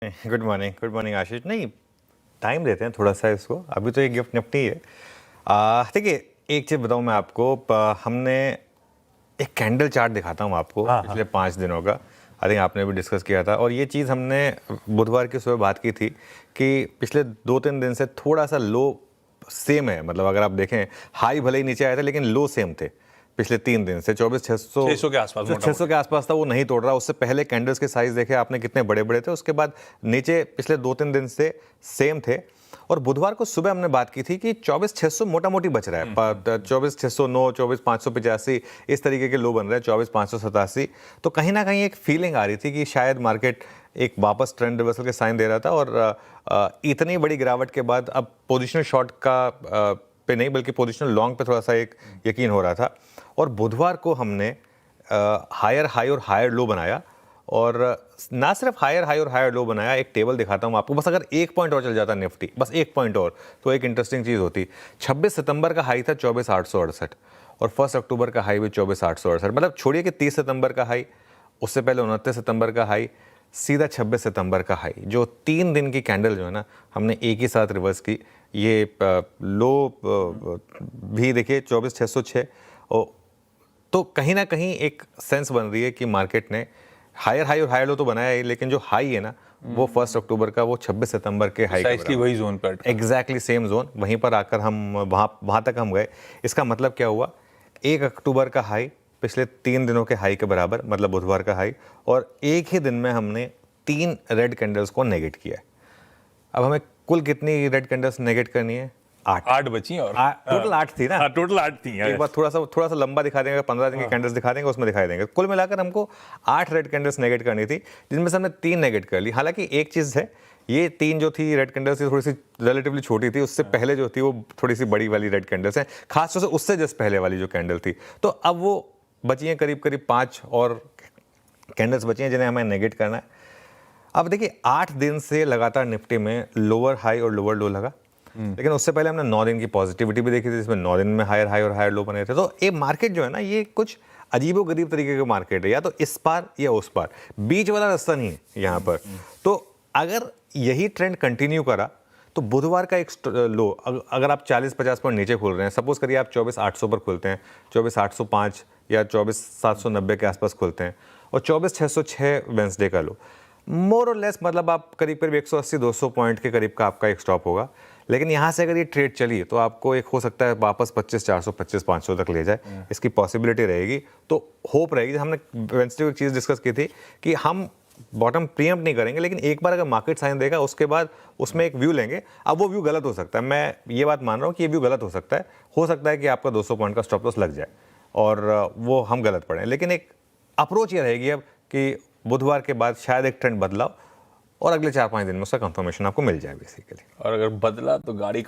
Good morning आशीष। नहीं, time देते हैं थोड़ा सा इसको, अभी तो एक गिफ्ट निफ्टी है। देखिए, एक चीज़ बताऊँ मैं आपको, हमने एक कैंडल चार्ट दिखाता हूँ आपको पिछले 5 दिनों का। आई थिंक आपने भी डिस्कस किया था, और ये चीज़ हमने बुधवार की सुबह बात की थी कि पिछले 2-3 दिन से थोड़ा सा लो सेम है। मतलब अगर आप देखें, हाई भले ही नीचे आए थे लेकिन लो सेम थे पिछले 3 दिन से। 24,600 के आसपास, 600 के आसपास था, वो नहीं तोड़ रहा। उससे पहले कैंडल्स के साइज देखे आपने कितने बड़े बड़े थे। उसके बाद नीचे पिछले 2-3 दिन से सेम थे। और बुधवार को सुबह हमने बात की थी कि 24,600 मोटा मोटी बच रहा है। 24,609, 24,585 इस तरीके के लो बन रहे हैं, 24,587। तो कहीं ना कहीं एक फीलिंग आ रही थी कि शायद मार्केट एक वापस ट्रेंड रिवर्सल के साइन दे रहा था। और इतनी बड़ी गिरावट के बाद अब पोजिशनल शॉर्ट का पे नहीं बल्कि पोजिशनल लॉन्ग पे थोड़ा सा एक यकीन हो रहा था। और बुधवार को हमने हायर हाई और हायर लो बनाया, और ना सिर्फ हायर हाई और हायर लो बनाया, एक टेबल दिखाता हूँ आपको। बस अगर 1 पॉइंट और चल जाता निफ्टी, बस 1 पॉइंट और, तो एक इंटरेस्टिंग चीज़ होती। 26 सितंबर का हाई था 24,868, और 1 अक्टूबर का हाई भी 24,868। मतलब छोड़िए कि 30 सितंबर का हाई, उससे पहले 29 सितंबर का हाई, सीधा 26 सितंबर का हाई। जो 3 दिन की कैंडल जो है ना, हमने एक ही साथ रिवर्स की। ये लो भी देखिए 24,606। और तो कहीं ना कहीं एक सेंस बन रही है कि मार्केट ने हायर हाई और हायर लो तो बनाया ही, लेकिन जो हाई है ना, वो 1 अक्टूबर का, वो 26 सितंबर के हाई के वही जोन पर, एग्जैक्टली सेम जोन, वहीं पर आकर हम वहाँ तक हम गए। इसका मतलब क्या हुआ? 1 अक्टूबर का हाई पिछले 3 दिनों के हाई के बराबर, मतलब बुधवार का हाई। और एक ही दिन में हमने 3 रेड कैंडल्स को नेगेट किया है। अब हमें कुल कितनी रेड कैंडल्स नेगेट करनी है? 8 बची और टोटल 8 थी ना। टोटल 8 थी। एक बार थोड़ा सा लंबा दिखा देंगे, 15 दिन की कैंडल्स दिखा देंगे, उसमें दिखाई देंगे। कुल मिलाकर हमको 8 रेड कैंडल्स नेगेट करनी थी, जिनमें से हमने 3 नेगेट कर ली। हालांकि एक चीज़ है, ये 3 जो थी रेड कैंडल्स, थोड़ी सी रिलेटिवली छोटी थी। उससे पहले जो थी वो थोड़ी सी बड़ी वाली रेड कैंडल्स हैं, खासतौर से उससे जस्ट पहले वाली जो कैंडल थी। तो अब वो बची हैं करीब करीब 5 और कैंडल्स बची हैं जिन्हें हमें नेगेट करना है। अब देखिए, 8 दिन से लगातार निफ्टी में लोअर हाई और लोअर लो लगा, लेकिन उससे पहले हमने 9 दिन की पॉजिटिविटी भी देखी थी, जिसमें 9 दिन में हायर हाई और हायर लो बने थे। तो ये मार्केट जो है ना, ये कुछ अजीबोगरीब तरीके का मार्केट है, या तो इस पार या उस पार, बीच वाला रास्ता नहीं है यहाँ पर। तो अगर यही ट्रेंड कंटिन्यू करा तो बुधवार का एक लो, अगर आप 40-50 पॉइंट नीचे खुल रहे हैं, सपोज करिए आप 24,800 पर खुलते हैं, 24,805 या 24,790 के आसपास खुलते हैं, और 24,606 वेंसडे का लो, मोर और लेस, मतलब आप करीब करीब 180-200 पॉइंट के करीब का आपका एक स्टॉप होगा। लेकिन यहाँ से अगर ये ट्रेड चली तो आपको एक हो सकता है वापस 25,400, 25,500 तक ले जाए, इसकी पॉसिबिलिटी रहेगी। तो होप रहेगी। हमने वेंसडे को एक चीज़ डिस्कस की थी कि हम बॉटम प्रीएम्प्ट नहीं करेंगे, लेकिन एक बार अगर मार्केट साइन देगा उसके बाद उसमें एक व्यू लेंगे। अब वो व्यू गलत हो सकता है, मैं ये बात मान रहा हूँ कि ये व्यू गलत हो सकता है कि आपका 200 पॉइंट का स्टॉप लॉस लग जाए और वो हम गलत पड़े। लेकिन एक अप्रोच ये रहेगी अब कि बुधवार के बाद शायद एक ट्रेंड बदलाव, और अगले 4-5 दिन में उसका कंफर्मेशन आपको मिल जाए बेसिकली। और अगर बदला तो गाड़ी